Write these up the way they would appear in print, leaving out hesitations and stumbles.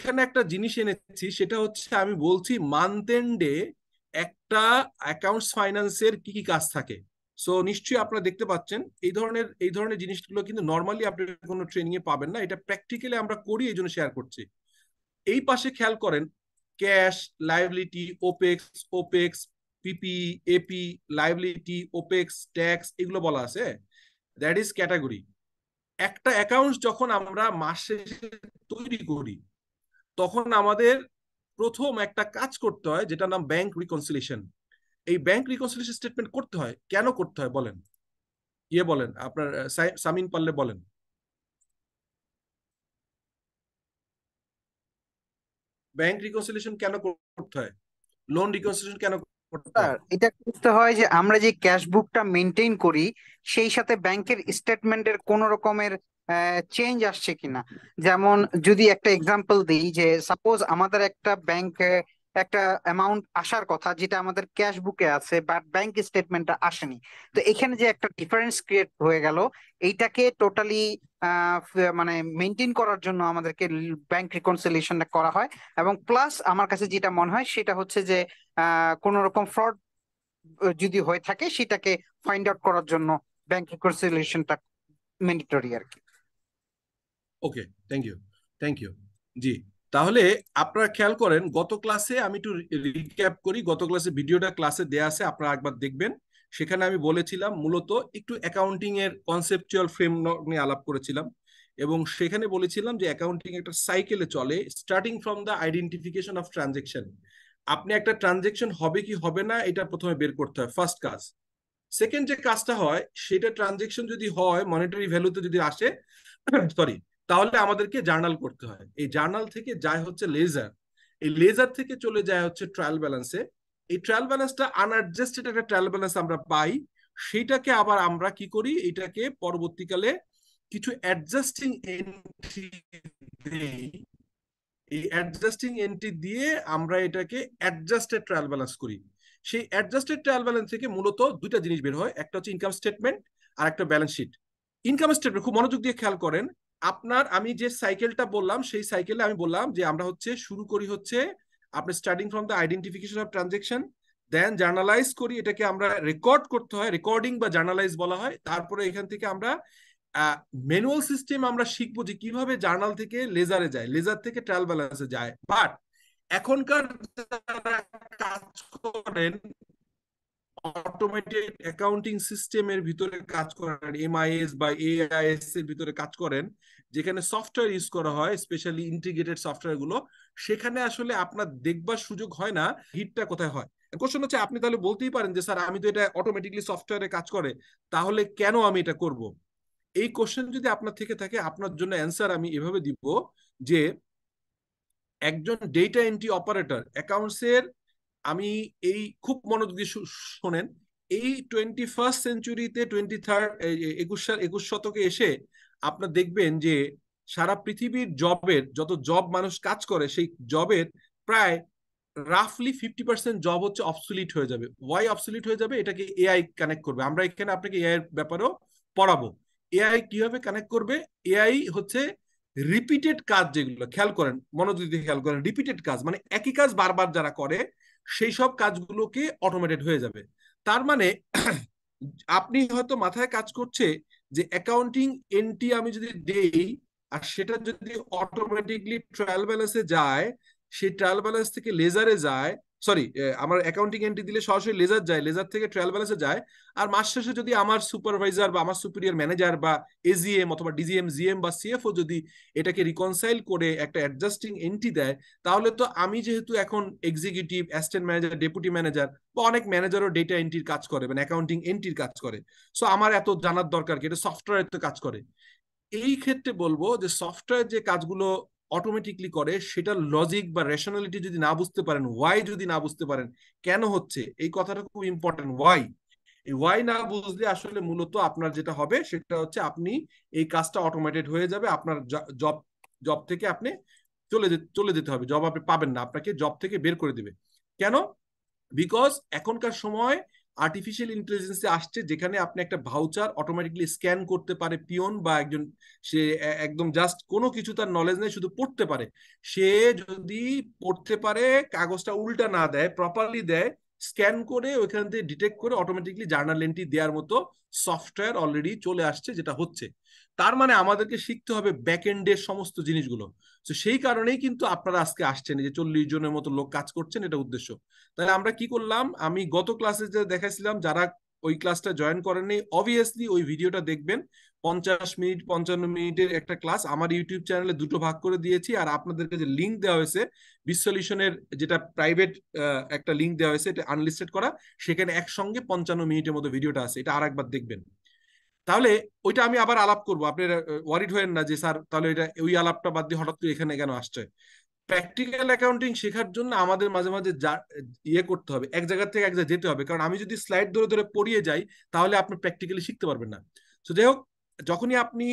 এখানে একটা জিনিস এনেছি, সেটা হচ্ছে আমি বলছি মান্থ এন্ডে একটা অ্যাকাউন্টস ফাইন্যান্সের কি কি কাজ থাকে। সো নিশ্চয়ই আপনারা দেখতে পাচ্ছেন এই ধরনের জিনিসগুলো কিন্তু নর্মালি আপনি কোনো ট্রেনিং এ পাবেন না, এটা প্র্যাকটিক্যালি আমরা করি, এই জন্য শেয়ার করছি। এই পাশে খেয়াল করেন, ক্যাশ, লাইবিলিটি, ওপেক্স, ওপেক্স, পিপি, এপি, লাইবিলিটি, ওপেক্স, ট্যাক্স, এগুলো বলা আছে। That is category. একটা অ্যাকাউন্ট যখন আমরা মাস শেষে তৈরি করি, তখন আমাদের প্রথম একটা কাজ করতে হয়, যেটা নাম ব্যাংক রিকনসিলিয়েশন। এই ব্যাংক রিকনসিলিয়েশন স্টেটমেন্ট করতে হয়, কেন করতে হয় বলেন? বলেন আপনার, সামিন পারলে বলেন। ব্যাংক রিকনসিলিয়েশন কেন করতে হয়? লোন রিকনসিলিয়েশন কেন করতে স্যার, হয়? এটা করতে হয় যে আমরা যে ক্যাশ বুকটা মেনটেন করি সেই সাথে ব্যাংকের স্টেটমেন্টের কোন রকমের চেঞ্জ আসছে কিনা। যেমন যদি একটা এক্সাম্পল দিই, যে সাপোজ আমাদের একটা ব্যাংকে একটা অ্যামাউন্ট আসার কথা যেটা আমাদের ক্যাশ বুকে আছে, বাট ব্যাংক স্টেটমেন্টটা আসেনি। তো এখানে যে একটা ডিফারেন্স ক্রিয়েট হয়ে গেল, এইটাকে টোটালি মানে মেনটেন করার জন্য আমাদেরকে ব্যাংক রিকনসিলিয়েশনটা করা হয়। এবং প্লাস আমার কাছে যেটা মনে হয় সেটা হচ্ছে যে কোন রকম ফ্রড যদি হয়ে থাকে সেটাকে ফাইন্ড আউট করার জন্য ব্যাংক রিকনসিলিয়েশনটা ম্যান্ডেটরি আর কি। ওকে, থ্যাংক ইউ, থ্যাংক ইউ। জি, তাহলে আপনারা খেয়াল করেন, গত ক্লাসে আমি একটু রিক্যাপ করি, গত ক্লাসে ভিডিওটা ক্লাসে দেয়া আছে, আপনারা একবার দেখবেন। সেখানে আমি বলেছিলাম মূলত একটু অ্যাকাউন্টিং এর কনসেপচুয়াল ফ্রেমওয়ার্ক নিয়ে আলাপ করেছিলাম, এবং সেখানে বলেছিলাম যে অ্যাকাউন্টিং একটা সাইকেলে চলে, starting from the identification of transaction. আপনি একটা ট্রানজেকশন হবে কি হবে না এটা প্রথমে বের করতে হয়, ফার্স্ট কাজ। সেকেন্ড যে কাজটা হয়, সেটা ট্রানজেকশন যদি হয়, মনিটারি ভ্যালুতে যদি আসে, সরি, তাহলে আমাদেরকে জার্নাল করতে হয়। এই জার্নাল থেকে যায় হচ্ছে লেজার, এই লেজার থেকে চলে যায় হচ্ছে ট্রায়াল ব্যালেন্সে। এই ট্রায়াল ব্যালেন্সটা আনঅ্যাডজাস্টেড একটা ট্রায়াল ব্যালেন্স আমরা পাই। সেইটাকে আবার আমরা কি করি, এটাকে পরবর্তীকালে কিছু অ্যাডজাস্টিং এন্ট্রি দেই। এই অ্যাডজাস্টিং এন্ট্রি দিয়ে আমরা এটাকে অ্যাডজাস্টেড ট্রায়াল ব্যালেন্স করি। সেই অ্যাডজাস্টেড ট্রায়াল ব্যালেন্স থেকে মূলত দুইটা জিনিস বের হয়, একটা হচ্ছে ইনকাম স্টেটমেন্ট আর একটা ব্যালেন্স শিট। ইনকাম স্টেটমেন্ট খুব মনোযোগ দিয়ে খেয়াল করেন। আপনার আমি যে সাইকেলটা বললাম, সেই সাইকেলে আমি বললাম যে আমরা হচ্ছে শুরু করি হচ্ছে আপনি starting from the identification of transaction, then journalize করি, এটাকে আমরা রেকর্ড করতে হয়, রেকর্ডিং বা জার্নালাইজ বলা হয়। তারপরে এখান থেকে আমরা ম্যানুয়াল সিস্টেম আমরা শিখবো যে কিভাবে জার্নাল থেকে লেজারে যায়, লেজার থেকে ট্রায়াল ব্যালেন্সে যায়। বাট এখনকার যারা কাজ করেন অটোমেটেড অ্যাকাউন্টিং সিস্টেমের ভিতরে কাজ করেন, এমআইএস বা এআইএস এর ভিতরে কাজ করেন, যেখানে সফটওয়্যার ইউজ করা হয়, স্পেশালি ইন্টিগ্রেটেড সফটওয়্যার গুলো, সেখানে আসলে আপনার দেখবার সুযোগ হয় না হিটটা কোথায় হয়। কোশ্চেন হচ্ছে, আপনি তাহলে বলতেই পারেন যে স্যার আমি তো এটা অটোমেটিকলি সফটওয়্যারে কাজ করে, তাহলে কেন আমি এটা করব? এই কোশ্চেন যদি আপনার থেকে থাকে, আপনার জন্য অ্যান্সার আমি এভাবে দিব যে একজন ডেটা এন্ট্রি অপারেটর অ্যাকাউন্টস এর, আমি এই খুব মনোযোগ দিয়ে শোনেন, এই 21st সেঞ্চুরিতে, 23rd, 21 শতকে এসে আপনার দেখবেন যে সারা পৃথিবীর জবের যত জব মানুষ কাজ করে, সেই জবের প্রায় রাফলি 50% জব হচ্ছে অবসলিট হয়ে যাবে। ওয়াই অবসলিট হয়ে যাবে? এটাকে এআই কানেক্ট করবে। আমরা এখানে আপনাকে এআই এর ব্যাপারেও পড়াবো। এআই কিভাবে কানেক্ট করবে? এআই হচ্ছে রিপিটেড কাজ, যেগুলো খেয়াল করেন, মনোযোগ দিয়ে খেয়াল করেন, রিপিটেড কাজ মানে একই কাজ বারবার যারা করে, সেই সব কাজগুলোকে অটোমেটেড হয়ে যাবে। তার মানে আপনি হয়তো মাথায় কাজ করছে যে অ্যাকাউন্টিং এন্ট্রি আমি যদি দেই, আর সেটা যদি অটোমেটিকলি ট্রায়াল ব্যালেন্সে যায়, সেই ট্রায়াল ব্যালেন্স থেকে লেজারে যায়, সরি, আমার অ্যাকাউন্টিং এন্ট্রি দিলে সরাসরি লেজার যায়, লেজার থেকে ট্রায়াল ব্যালেন্সে যায়, আর মাস শেষে যদি আমার সুপারভাইজার বা আমার সুপিরিয়র ম্যানেজার বা এজিএম অথবা ডিজিএম, জিএম বা সিএফও যদি এটাকে রিকনসাইল করে একটা অ্যাডজাস্টিং এন্ট্রি দেয়, তাহলে তো আমি যেহেতু এখন executive, assistant manager, deputy manager, বা অনেক ম্যানেজারও ডেটা এন্ট্রির কাজ করে, মানে অ্যাকাউন্টিং এন্ট্রির কাজ করে, সো আমার এত জানার দরকার কি, এটা সফটওয়্যার তো কাজ করে। এই ক্ষেত্রে বলবো যে সফটওয়্যার যে কাজগুলো অটোমেটিকলি করে, সেটার লজিক বা রেশনালিটি যদি না বুঝতে পারেন, ওয়াই যদি না বুঝতে পারেন কেন হচ্ছে, এই কথাটা খুব ইম্পর্টেন্ট, ওয়াই। এই ওয়াই না বুঝলে আসলে মূলত আপনার যেটা হবে সেটা হচ্ছে আপনি এই কাজটা অটোমেটেড হয়ে যাবে, আপনার জব জব থেকে আপনি চলে যেতে হবে, জব আপনি পাবেন না, আপনাকে জব থেকে বের করে দিবে। কেন? বিকজ এখনকার সময় আর্টিফিশিয়াল ইন্টেলিজেন্সে আসছে, যেখানে আপনি একটা ভাউচার অটোমেটিকলি স্ক্যান করতে পারে পিয়ন বা একজন, সে একদম জাস্ট কোনো কিছু তার নলেজ নেই, শুধু পড়তে পারে। সে যদি পড়তে পারে, কাগজটা উল্টা না দেয়, প্রপারলি দেয়, স্ক্যান করে ওইখান থেকে ডিটেক্ট করে অটোমেটিকলি জার্নাল এন্ট্রি দেওয়ার মতো সফটওয়্যার অলরেডি চলে আসছে, যেটা হচ্ছে। তার মানে আমাদেরকে শিখতে হবে ব্যাক এন্ডের সমস্ত জিনিসগুলো। তো সেই কারণেই কিন্তু আপনারা আজকে আসছেন, যে 40 জনের মতো লোক কাজ করছেন, এটা উদ্দেশ্য। তাহলে আমরা কি করলাম, আমি গত ক্লাসে যে দেখাইছিলাম, যারা ওই ক্লাসটা জয়েন করেননি, অবভিয়াসলি ওই ভিডিওটা দেখবেন। 50 মিনিট 55 মিনিটের একটা ক্লাস আমার ইউটিউব চ্যানেলে দুটো ভাগ করে দিয়েছি, আর আপনাদেরকে যে লিঙ্ক দেওয়া হয়েছে বিশ্বলিউশনের, যেটা প্রাইভেট একটা লিঙ্ক দেওয়া হয়েছে, এটা আনলিস্টেড করা, সেখানে একসঙ্গে 55 মিনিটের মতো ভিডিওটা আছে, এটা আর একবার দেখবেন। তাহলে ওইটা আমি আবার আলাপ করবো, আপনারা ওয়ারিড হয়েন না যে স্যার তাহলে এটা ওই আলাপটা বাদ দিয়ে হঠাৎ করে এখানে কেন আসছে। প্র্যাকটিক্যাল অ্যাকাউন্টিং শেখার জন্য আমাদের মাঝে মাঝে ইয়ে করতে হবে, এক জায়গা থেকে এক জায়গায় যেতে হবে, কারণ আমি যদি স্লাইড ধরে ধরে পড়িয়ে যাই তাহলে আপনি প্র্যাকটিক্যালি শিখতে পারবেন না। তো যাই হোক, যখনই আপনি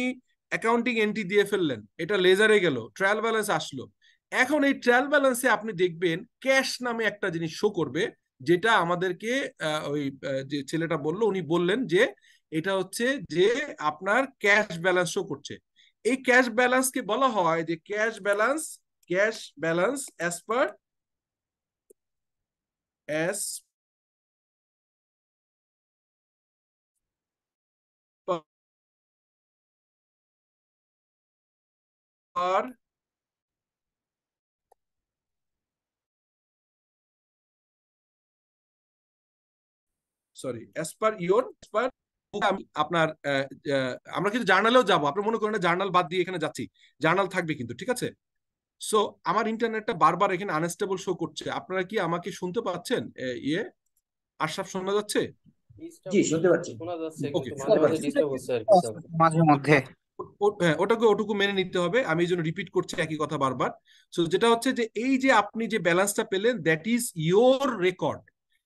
অ্যাকাউন্টিং এন্ট্রি দিয়ে ফেললেন, এটা লেজারে গেল, ট্রায়াল ব্যালেন্স আসলো, এখন এই ট্রায়াল ব্যালেন্সে আপনি দেখবেন ক্যাশ নামে একটা জিনিস শো করবে, যেটা আমাদেরকে ওই যে ছেলেটা বললো, উনি বললেন যে এটা হচ্ছে যে আপনার ক্যাশ ব্যালেন্স শো করছে। এই ক্যাশ ব্যালেন্সকে বলা হয় যে cash balance as per sorry as per your as per আপনার আমরা কিন্তু জার্নালেও যাবো, আপনার মনে করেন জার্নাল বাদ দিয়ে এখানে যাচ্ছি, জার্নাল থাকবে কিন্তু, ঠিক আছে। সো আমার ইন্টারনেটটা বারবার এখানে আনস্টেবল শো করছে, আপনারা কি আমাকে শুনতে পাচ্ছেন? ইয়ে আশরাফ, শোনা যাচ্ছে? জি শুনতে পাচ্ছি। শোনা যাচ্ছে, ওকে, কিন্তু মাঝে মাঝে ডিস্টার্ব হচ্ছে আর কি স্যার। মাঝে মধ্যে ওটাকে ওটুকু মেনে নিতে হবে, আমি এই জন্য রিপিট করছি একই কথা বারবার। সো যেটা হচ্ছে যে এই যে আপনি যে ব্যালেন্সটা পেলেন, that is your record.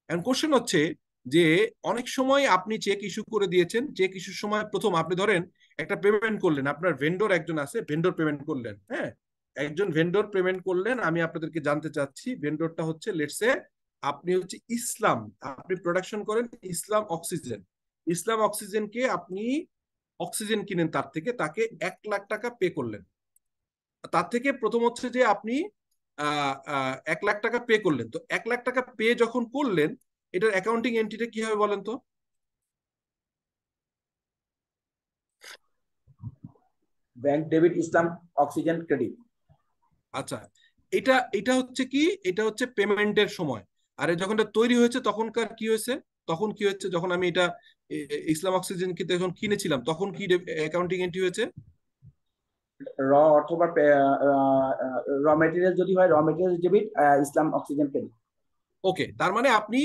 And question হচ্ছে যে অনেক সময় আপনি চেক ইস্যু করে দিয়েছেন, চেক ইস্যুর সময় প্রথম আপনি ধরেন একটা পেমেন্ট করলেন, আপনার ভেন্ডর একজন আছে, ভেন্ডর পেমেন্ট করলেন, হ্যাঁ, একজন ভেন্ডর পেমেন্ট করলেন। আমি আপনাদেরকে জানতে চাচ্ছি ভেন্ডরটা হচ্ছে লেটসে আপনি হচ্ছে ইসলাম, আপনি প্রোডাকশন করেন ইসলাম অক্সিজেন। ইসলাম অক্সিজেনকে আপনি অক্সিজেন কিনেন তার থেকে, তাকে 1 লাখ টাকা পে করলেন। তার থেকে প্রথম হচ্ছে যে আপনি 1 লাখ টাকা পে করলেন। তো 1 লাখ টাকা পে যখন করলেন, এটার অ্যাকাউন্টিং এন্ট্রিটা কি হবে বলেন তো? ব্যাংক ডেবিট ইসলাম অক্সিজেন ক্রেডিট। আচ্ছা, এটা এটা হচ্ছে কি, এটা হচ্ছে পেমেন্টের সময়। আর যখন এটা তৈরি হয়েছে তখনকার কি হয়েছে, তখন কি হয়েছে, যখন আমি এটা ইসলাম অক্সিজেন কি তখন কিনেছিলাম, তখন কি অ্যাকাউন্টিং এন্ট্রি হয়েছে? র অথবা র মেটেরিয়াল যদি হয় র মেটেরিয়াল ডেবিট ইসলাম অক্সিজেন ক্রেডিট। ওকে, তার মানে আপনি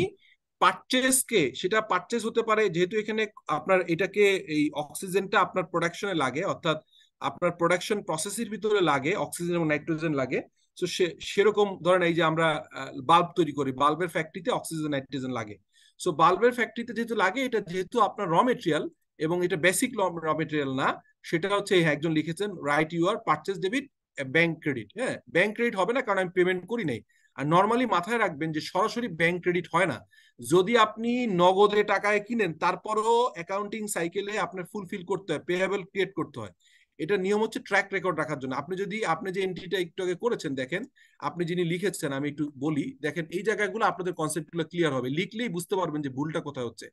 পারচেজকে, সেটা পারচেজ হতে পারে, যেহেতু এখানে আপনার এটাকে এই অক্সিজেনটা আপনার প্রোডাকশনে লাগে, অর্থাৎ আপনার প্রোডাকশন প্রসেসের ভিতরে লাগে, অক্সিজেন এবং নাইট্রোজেন লাগে। তো সেরকম ধরেন এই যে আমরা বাল্ব তৈরি করি, বাল্বের ফ্যাক্টরিতে অক্সিজেন নাইট্রোজেন লাগে। সো বাল্বের ফ্যাক্টরিতে যেহেতু লাগে, এটা যেহেতু আপনার র মেটেরিয়াল এবং এটা বেসিক র মেটেরিয়াল না, সেটা হচ্ছে একজন লিখেছেন right your purchase debit bank credit. হ্যাঁ, ব্যাংক ক্রেডিট হবে না, কারণ আমি পেমেন্ট করি নাই। আর নর্মালি মাথায় রাখবেন যে সরাসরি ব্যাংক ক্রেডিট হয় না। যদি আপনি নগদে টাকায় কিনেন, তারপরও অ্যাকাউন্টিং সাইকেলে আপনার ফুলফিল করতে হয়, পেয়েবল ক্রিয়েট করতে হয়। এটা নিয়ম হচ্ছে ট্র্যাক রেকর্ড রাখার জন্য। আপনি যে এন্ট্রিটা একটু আগে করেছেন, দেখেন আপনি যিনি লিখেছেন, আমি একটু বলি, দেখেন এই জায়গাগুলো আপনাদের কনসেপ্টগুলো ক্লিয়ার হবে, লিখলেই বুঝতে পারবেন যে ভুলটা কোথায় হচ্ছে।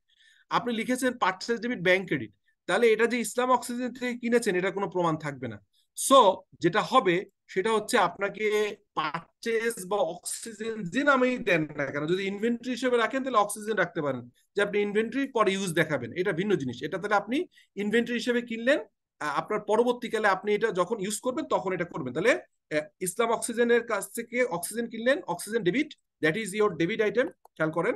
আপনি লিখেছেন পারচেজ ডেবিট ব্যাংক ক্রেডিট, তাহলে এটা যে ইসলাম অক্সিজেন থেকে কিনেছেন এটা কোনো প্রমাণ থাকবে না। সো যেটা হবে সেটা হচ্ছে আপনাকে পারচেজ বা অক্সিজেন যে নামেই দেন না কেন, যদি ইনভেন্টরি হিসেবে রাখেন তাহলে অক্সিজেন রাখতে পারেন, যে আপনি ইনভেন্টরি পরে ইউজ দেখাবেন, এটা ভিন্ন জিনিস। এটা তাহলে আপনি ইনভেন্টরি হিসেবে কিনলেন, আপনার পরবর্তীকালে আপনি এটা যখন ইউজ করবেন তখন এটা করবেন। তাহলে ইসলাম অক্সিজেনের কাছ থেকে অক্সিজেন কিনলেন, oxygen debit, that is your debit item, খেয়াল করেন।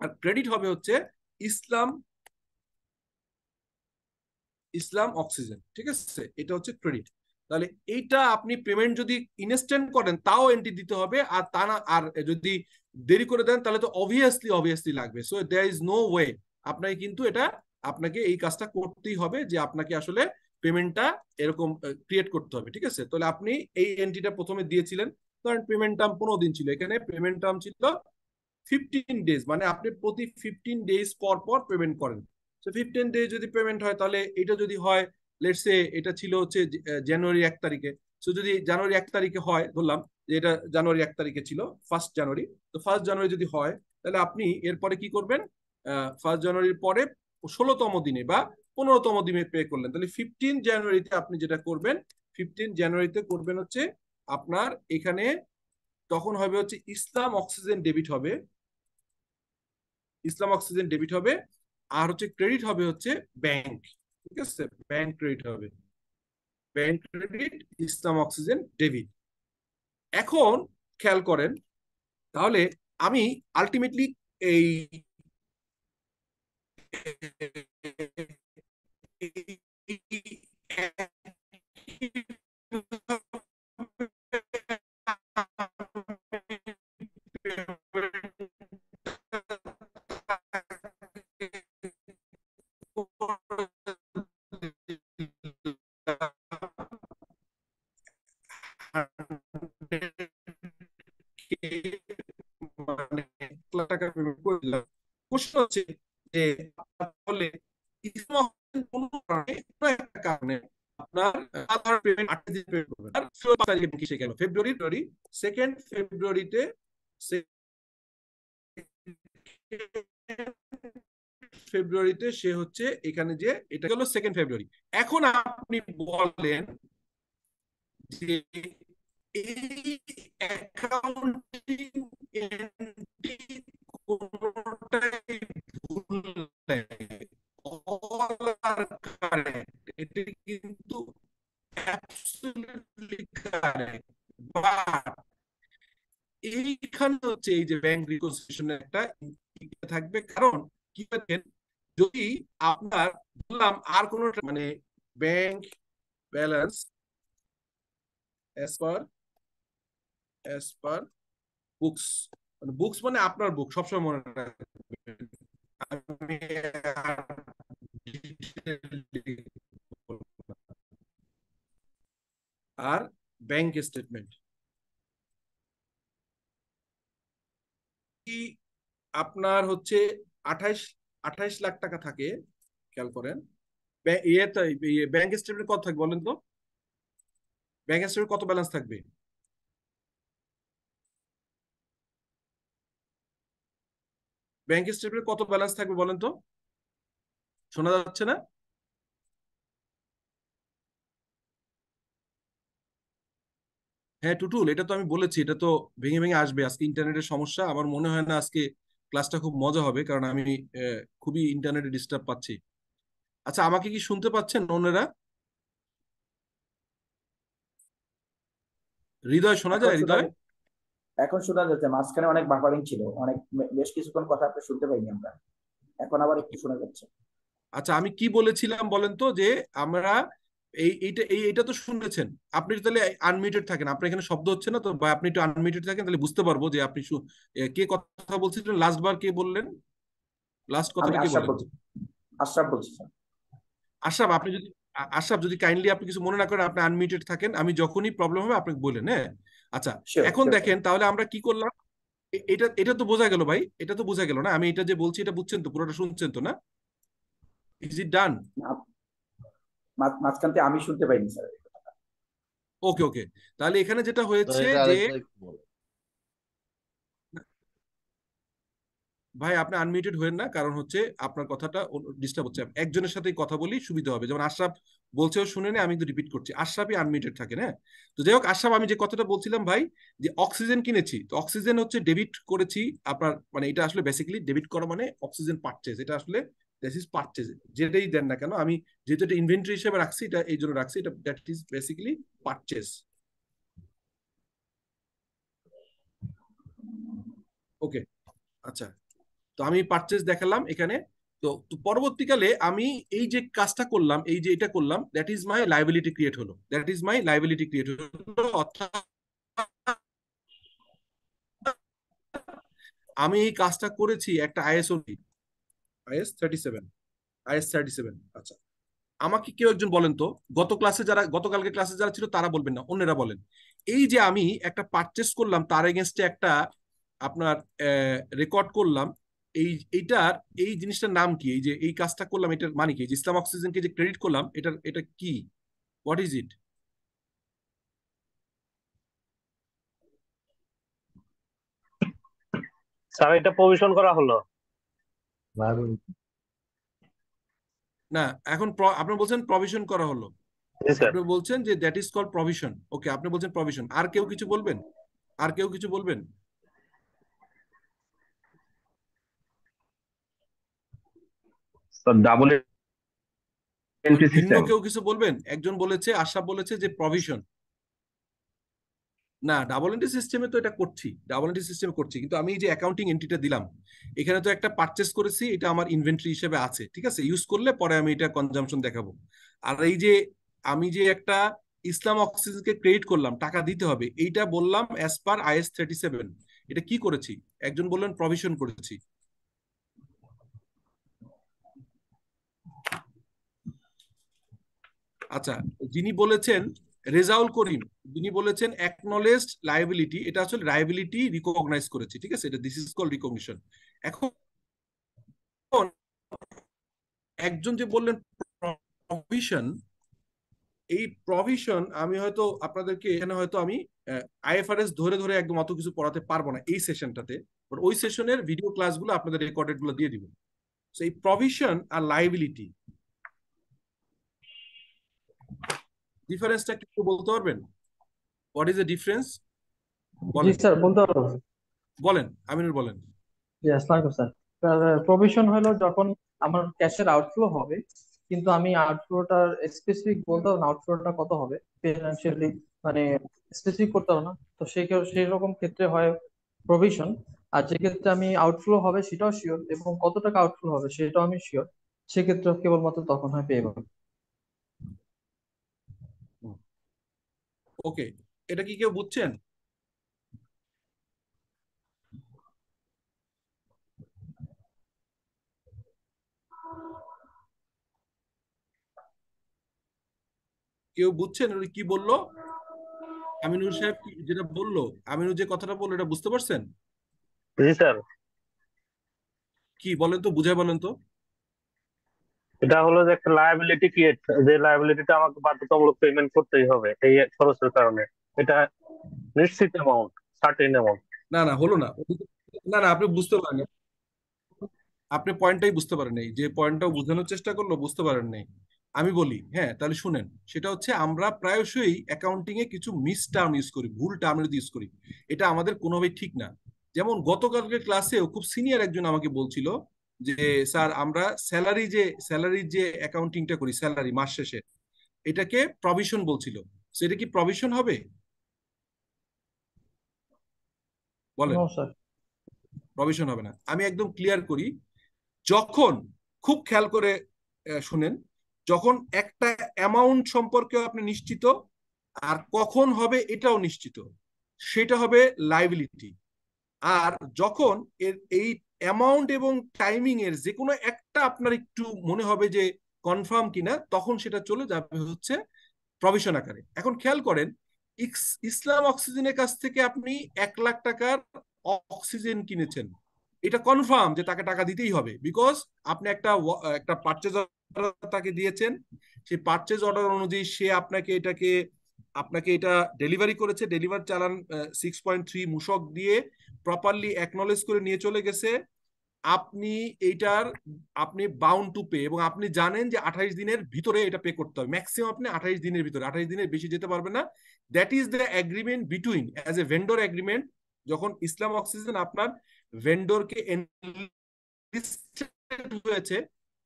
আর ক্রেডিট হবে হচ্ছে ইসলাম ইসলাম অক্সিজেন, ঠিক আছে, এটা হচ্ছে ক্রেডিট। তাহলে এইটা আপনি পেমেন্ট যদি ইনস্ট্যান্ট করেন তাও এন্ট্রি দিতে হবে, আর তা না, আর যদি দেরি করে দেন তাহলে তো অবভিয়াসলি লাগবে। So there is no way, আপনাকে কিন্তু এটা, আপনাকে এই কাজটা করতেই হবে, যে আপনাকে আসলে পেমেন্টটা এরকম ক্রিয়েট করতে হবে, ঠিক আছে। তাহলে আপনি এই এন্ট্রিটা প্রথমে দিয়েছিলেন, ধরেন পেমেন্ট টার্ম 15 দিন ছিল, এখানে পেমেন্ট টার্ম ছিল 15 ডেজ, মানে আপনি প্রতি 15 ডেজ পর পর পেমেন্ট করেন। তো 15 ডেজ যদি পেমেন্ট হয়, তাহলে এটা যদি হয়, লেটস সে এটা ছিল হচ্ছে জানুয়ারি 1 তারিখে। তো যদি জানুয়ারি 1 তারিখে হয়, ধরলাম যে এটা জানুয়ারি 1 তারিখে ছিল, 1 জানুয়ারি, তো 1 জানুয়ারি যদি হয়, তাহলে আপনি এরপরে কি করবেন, 1 জানুয়ারির পরে 16তম দিনে বা 15তম দিনে পে করলেন, তাহলে 15 জানুয়ারিতে আপনি যেটা করবেন, 15 জানুয়ারিতে করবেন হচ্ছে আপনার এখানে, তখন হবে হচ্ছে ইসলাম অক্সিজেন ডেবিট হবে, ইসলাম অক্সিজেন ডেবিট হবে, আর হচ্ছে ক্রেডিট হবে হচ্ছে ব্যাংক। ঠিক আছে, ব্যাংক ক্রেডিট হবে, ব্যাংক ক্রেডিট, ইসলাম অক্সিজেন ডেবিট। এখন খেয়াল করেন, তাহলে আমি আলটিমেটলি এই মানে 1 লাখ টাকা পেমেন্ট করে দিলাম। প্রশ্ন হচ্ছে যে তাহলে কোনো কারণে, কোনো একটা কারণে আপনার আধার পেমেন্ট 28 দিন পেমেন্ট করবেন, আর 5 তারিখে কিসে গেল, ফেব্রুয়ারি 2 ফেব্রুয়ারিতে, ফেব্রুয়ারিতে সে হচ্ছে এখানে যে এটা গেল 2 ফেব্রুয়ারি। এখন আপনি বলেন যে এই অ্যাকাউন্টিং এন্ট্রি কোনটাই ভুল নাই, all are correct, এটা কিন্তু absolutely correct, but এইখানে হচ্ছে এই যে ব্যাংক রিকনসিলিয়েশনের একটা থাকবে। কারণ কি দেখেন, যদি আপনার বললাম আর কোন মানে bank balance as per books, মানে বুকস মানে আপনার বুক, সবসময় মনে রাখবেন। আমি আর ব্যাংক স্টেটমেন্ট কি আপনার হচ্ছে 28 লাখ টাকা থাকে, খেয়াল করেন, ব্যাংক স্টেটমেন্ট কত থাকবে বলেন তো, ব্যাংক স্টেটমেন্ট কত ব্যালেন্স থাকবে, ব্যাংক স্টেটমেন্ট কত ব্যালেন্স থাকবে বলেন তো, শোনা যাচ্ছে না? হ্যাঁ টুটুল, এটা তো আমি বলেছি, এটা তো ভেঙে ভেঙে আসবে, আজকে ইন্টারনেটের সমস্যা, আমার মনে হয় না আজকে ক্লাসটা খুব মজা হবে, কারণ আমি খুবই ইন্টারনেটে ডিস্টার্ব পাচ্ছি। আচ্ছা, আমাকে কি শুনতে পাচ্ছেন অন্যরা? হৃদয় শোনা এখন যায়, শোনা হৃদয়? এখন শোনা যাচ্ছে, মাঝখানে অনেক বাফারিং ছিল, অনেক বেশ কিছুক্ষণ কথা আপনি শুনতে পাইনি আমরা, এখন আবার একটু শোনা যাচ্ছে। আচ্ছা, আমি কি বলেছিলাম বলেন তো, যে আমরা এইটা তো শুনেছেন, আপনি তাহলে আনমিউটেড থাকেন, আপনার এখানে শব্দ হচ্ছে না তো, বা আপনি একটু আনমিউটেড থাকেন, তাহলে বুঝতে পারবো যে আপনি কে কথা বলছিলেন, লাস্ট বার কে বললেন, লাস্ট আমি কথাটা কে আশরাফ বলেন? বলছি, আশরাফ বলছি স্যার। আশরাফ, আপনি যদি আশরাফ যদি কাইন্ডলি আপনি কিছু মনে না করেন, আপনি আনমিউটেড থাকেন, আমি যখনই প্রবলেম হবে আপনাকে বললেন, হ্যাঁ? আচ্ছা, শিওর এখন শিওর স্যার। দেখেন তাহলে আমরা কি করলাম, এটা এটা তো বোঝা গেল ভাই, এটা তো বোঝা গেল না, আমি এটা যে বলছি এটা বুঝছেন তো, পুরোটা শুনছেন তো না? ইজ ইট ডান? মাঝখানতে আমি শুনতে পাইনি স্যার। ওকে ওকে, তাহলে এখানে যেটা তো হয়েছে এটা যে, আরেকবার একটু বলো। ভাই আপনি আনমিউটেড হয়েন না, কারণ হচ্ছে আপনার কথাটা ডিস্টার্ব হচ্ছে, একজনের সাথেই কথা বলি সুবিধা হবে, যেমন আশরাফ বলছেও শুনেনি, আমি কিন্তু রিপিট করছি, আশরাফই আনমিউটেড থাকেন, হ্যাঁ? তো যাই হোক আশরাফ, আমি যে কথাটা বলছিলাম ভাই, যে অক্সিজেন কিনেছি, তো অক্সিজেন হচ্ছে ডেবিট করেছি আপনার, মানে এটা আসলে বেসিক্যালি ডেবিট করা মানে অক্সিজেন পারচেজ, এটা আসলে দ্যাট ইজ পারচেজ, যেটাই দেন না কেন, আমি যেহেতু এটা ইনভেন্টরি হিসেবে রাখছি, এটা এই জন্য রাখছি, এটা দ্যাট ইজ বেসিক্যালি পারচেজ। ওকে, আচ্ছা, তো আমি পারচেজ দেখালাম এখানে। তো তো পরবর্তীকালে আমি এই যে কাজটা করলাম, এই যে এটা করলাম, that is my liability create হলো, that is my liability create হলো, অর্থাৎ আমি এই কাজটা করেছি একটা আইএসও, IS-37, IS-37। আচ্ছা, আমাকে কেউ একজন বলেন তো, গতকালকে ক্লাসে যারা ছিল তারা বলবেন না, অন্যরা বলেন, এই যে আমি একটা পারচেস করলাম, তার এগেনস্টে একটা আপনার রেকর্ড করলাম, এইটার এই জিনিসটার নাম কি? এই যে এই কাজটা করলাম, এটার মানে কি? যে ইসলাম অক্সিজেনকে যে ক্রেডিট করলাম, এটা কি? What is it? স্যার এটা প্রভিশন করা হলো। না, এখন আপনি বলছেন প্রভিশন করা হলো, জি স্যার। আপনি বলছেন যে দ্যাট ইজ কল্ড প্রভিশন। ওকে, আপনি বলছেন প্রভিশন। আর কেউ কিছু বলবেন? আর কেউ কিছু বলবেন? স্যার ডাবল এন্ট্রি ভিন্ন সিস্টেম। কেউ কিছু বলবেন? একজন বলেছে, আশরাফ বলেছে যে প্রভিশন। না, ডাবল এন্ট্রি সিস্টেমে তো এটা করছি, ডাবল এন্ট্রি সিস্টেমে করছি, কিন্তু আমি এই যে অ্যাকাউন্টিং এন্ট্রিটা দিলাম, এখানে তো একটা পারচেস করেছি, এটা আমার ইনভেন্টরি হিসেবে আছে, ঠিক আছে, ইউজ করলে পরে আমি এটা কনজাম্পশন দেখাবো। আর এই যে আমি যে একটা ইসলাম অক্সিজেনকে ক্রেডিট করলাম, টাকা দিতে হবে, এইটা বললাম অ্যাজ পার IAS 37। এটা কি করেছি? একজন বললেন প্রভিশন করেছি। আচ্ছা, যিনি বলেছেন রেজাউল করিম, যিনি বলেছেন অ্যাকনলেজড লায়াবিলিটি, এটা আসলে লায়াবিলিটি রিকগনাইজ করেছি, ঠিক আছে, এটা দিস ইজ কল্ড রিকগনিশন। এখন একজন যে বললেন প্রভিশন, এই প্রভিশন আমি হয়তো আপনাদেরকে এখানে হয়তো আমি IFRS ধরে ধরে একদম অত কিছু পড়াতে পারবো না এই সেশনটাতে, বাট ওই সেশনের ভিডিও ক্লাসগুলো আপনাদের রেকর্ডেড গুলো দিয়ে দিব। এই প্রভিশন আর লায়াবিলিটি ডিফারেন্সটা একটু বলতে পারবেন? What is the difference? জি বলেন, স্যার, বলতে পারবো। বলেন, আমিনুর বলেন। জি, আসসালামু আলাইকুম স্যার। প্রভিশন হলো যখন আমার ক্যাশের আউটফ্লো হবে, কিন্তু আমি আউটফ্লোটার স্পেসিফিক বলতে পারবো না, আউটফ্লোটা কত হবে ফিনান্সিয়ালি, মানে স্পেসিফিক করতে পারবো না। তো সেই রকম ক্ষেত্রে হয় প্রভিশন। আর যে ক্ষেত্রে আমি আউটফ্লো হবে সেটাও শিওর, এবং কত টাকা আউটফ্লো হবে সেটাও আমি শিওর, সেক্ষেত্রে কেবলমাত্র তখন হয় পেয়েবল। ওকে, এটা কি কেউ বুঝছেন? কেউ বুঝছেন উনি কি বললো? আমিনুর সাহেব যেটা বললো, আমিনুর যে কথাটা বললো, এটা বুঝতে পারছেন? জি স্যার। কি বলেন তো, বুঝায় বলেন তো। এটা হলো যে একটা লায়াবিলিটি ক্রিয়েট, যে লায়াবিলিটিটা আমাকে বাধ্যতামূলক পেমেন্ট করতেই হবে এই খরচের কারণে। এটা নিশ্চিত অ্যামাউন্ট, সার্টেন অ্যামাউন্ট। না না, হলো না। না না, আপনি বুঝতে পারেন, আপনি পয়েন্টটাই বুঝতে পারেন নাই, যে পয়েন্টটাও বোঝানোর চেষ্টা করলো বুঝতে পারেন নাই। আমি বলি, হ্যাঁ, তাহলে শুনেন। সেটা হচ্ছে আমরা প্রায়শই অ্যাকাউন্টিং এ কিছু মিস টার্ম ইউজ করি, ভুল টার্ম ইউজ করি। এটা আমাদের কোনোভাবেই ঠিক না। যেমন গতকালকের ক্লাসেও খুব সিনিয়র একজন আমাকে বলছিল যে স্যার আমরা স্যালারির যে অ্যাকাউন্টিংটা করি, স্যালারি মাস শেষে, এটাকে প্রভিশন বলছিল। সেটা কি প্রভিশন হবে? বলেন। No sir. প্রভিশন হবে না। আমি একদম ক্লিয়ার করি। যখন, খুব খেয়াল করে শুনেন, যখন একটা অ্যামাউন্ট সম্পর্কে আপনি নিশ্চিত, আর কখন হবে এটাও নিশ্চিত, সেটা হবে লাইবিলিটি। আর যখন এই অ্যামাউন্ট এবং টাইমিং এর যে কোনো একটা আপনার একটু মনে হবে যে কনফার্ম কিনা, তখন সেটা চলে যাবে হচ্ছে প্রভিশন আকারে। এখন খেয়াল করেন, ইসলাম অক্সিজেনের কাছ থেকে আপনি 1 লাখ টাকার অক্সিজেন কিনেছেন, এটা কনফার্ম যে তাকে টাকা দিতেই হবে, বিকজ আপনি একটা পারচেজ অর্ডার তাকে দিয়েছেন। সেই পারচেজ অর্ডার অনুযায়ী সে আপনাকে এটা ডেলিভারি করেছে, ডেলিভার চালান 6.3 মূসক দিয়ে প্রপারলি অ্যাকনলেজ করে নিয়ে চলে গেছে। আপনি এইটার আপনি বাউন্ড টু পে, এবং আপনি জানেন যে 28 দিনের ভিতরে এটা পে করতে হবে, ম্যাক্সিমাম আপনি 28 দিনের ভিতরে, 28 দিনের বেশি যেতে পারবে না। That is the agreement between, as a vendor agreement. যখন ইসলাম অক্সিজেন আপনার ভেন্ডরকে হয়েছে,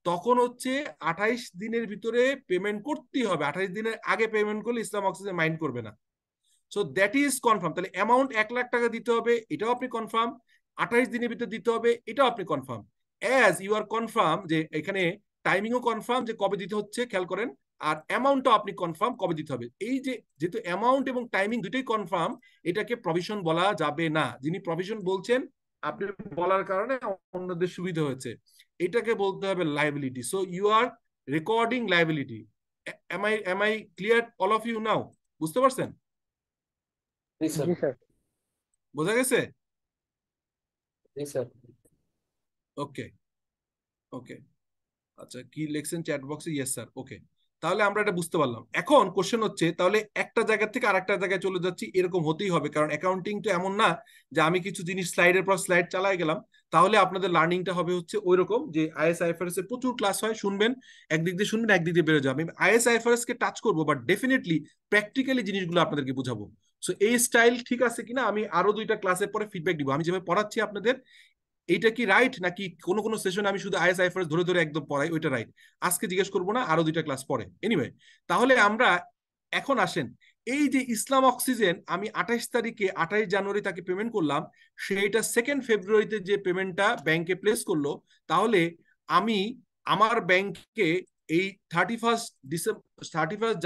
তখন হচ্ছে 28 দিনের ভিতরে পেমেন্ট করতেই হবে। 28 দিনের আগে পেমেন্ট করলে ইসলাম অক্সিজেন মাইন্ড করবে না। So that is confirm. তাহলে অ্যামাউন্ট 1 লাখ টাকা দিতে হবে, এটাও আপনি কনফার্ম। 28 দিনের ভিতরে দিতে হবে, এটাও আপনি confirm. As you are confirm যে এখানে টাইমিংও কনফার্ম যে কবে দিতে হচ্ছে, খেয়াল করেন, আর অ্যামাউন্টটাও আপনি কনফার্ম কবে দিতে হবে। এই যে যেহেতু অ্যামাউন্ট এবং টাইমিং দুটোই কনফার্ম, এটাকে প্রভিশন বলা যাবে না। যিনি প্রভিশন বলছেন, আপনি বলার কারণে অন্যদের সুবিধা হয়েছে, এটাকে বলতে হবে liability. So you are recording liability. Am I clear all of you now? বুঝতে পারছেন? জি স্যার। বোঝা গেছে? জি স্যার। ওকে, ওকে, আচ্ছা কি লিখছেন চ্যাট বক্সে? Yes sir. ওকে, তাহলে আমরা এটা বুঝতে পারলাম। এখন কোশ্চেন হচ্ছে, তাহলে একটা জায়গা থেকে আরেকটা জায়গায় চলে যাচ্ছি, এরকম হতেই হবে, কারণ অ্যাকাউন্টিং তো এমন না যে আমি কিছু জিনিস স্লাইডের পর স্লাইড চালাই গেলাম। তাহলে আপনাদের লার্নিংটা হবে হচ্ছে ওইরকম যে আইএস আইএফআরএস এর প্রচুর ক্লাস হয়, শুনবেন, একদিক দিয়ে শুনবেন, একদিক দিয়ে বেরো যাবে। আমি আইএস আইএফআরএস কে টাচ করবো, বাট ডেফিনেটলি প্র্যাকটিক্যালি জিনিসগুলো আপনাদেরকে বুঝাবো। সো এই স্টাইল ঠিক আছে কিনা আমি আরো 2টা ক্লাসের পরে ফিডব্যাক দিব। আমি যেভাবে পড়াচ্ছি আপনাদের, এইটা কি রাইট, নাকি কোনো কোনো সেশনে আমি শুধু আইএস আইএফআরএস ধরে ধরে একদম পড়াই, ওইটা রাইট? আজকে জিজ্ঞেস করবো না, আরো 2টা ক্লাস পরে। এনিওয়ে, তাহলে আমরা এখন আসেন, এই যে ইসলাম অক্সিজেন আমি 28 তারিখে 28 জানুয়ারি তাকে পেমেন্ট করলাম, সেইটা 2 ফেব্রুয়ারিতে যে পেমেন্টটা ব্যাংকে প্লেস করলো, তাহলে আমি আমার ব্যাংকে এই 31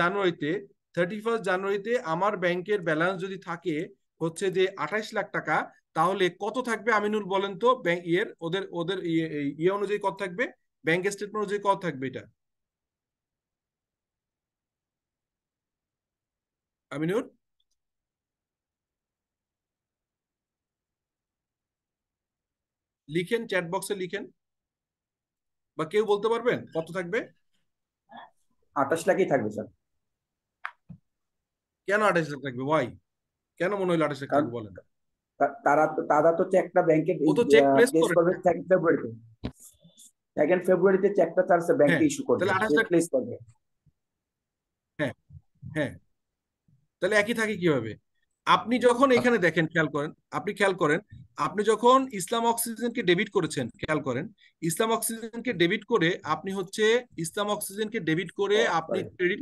জানুয়ারিতে 31 জানুয়ারিতে আমার ব্যাংকের ব্যালেন্স যদি থাকে হচ্ছে যে 28 লাখ টাকা, তাহলে কত থাকবে আমিনুল বলেন তো? ব্যাংক ইয়ের ওদের ওদের ইয়ে অনুযায়ী কত থাকবে, ব্যাংক স্টেটমেন্ট অনুযায়ী কত থাকবে এটা আমিনুল? লিখেন, চ্যাট বক্সে লিখেন, বা কেউ বলতে পারবেন কত থাকবে? 28 লাখই থাকবে স্যার। কেন 28 লাখ থাকবে? ওয়াই? কেন মনে হলো 28 লাখ কারণ থাকবে বলেন? তারা তো চেকটা ব্যাংকে ও তো চেক প্লেস প্লেস করে। করবে 2 ফেব্রুয়ারিতে। 2 ফেব্রুয়ারিতে চেকটা তার ব্যাংকে হ্যাঁ, ইস্যু করবে, তাহলে 28 সে লাখ। প্লেস করবে। হ্যাঁ, হ্যাঁ, তাহলে একই থাকে কিভাবে? আপনি যখন এখানে দেখেন, খেয়াল করেন, আপনি খেয়াল করেন, আপনি যখন ইসলাম অক্সিজেনকে ডেবিট করেছেন, খেয়াল করেন, ইসলাম অক্সিজেনকে ডেবিট করে আপনি হচ্ছে ইসলাম অক্সিজেনকে ডেবিট করে আপনি সরি।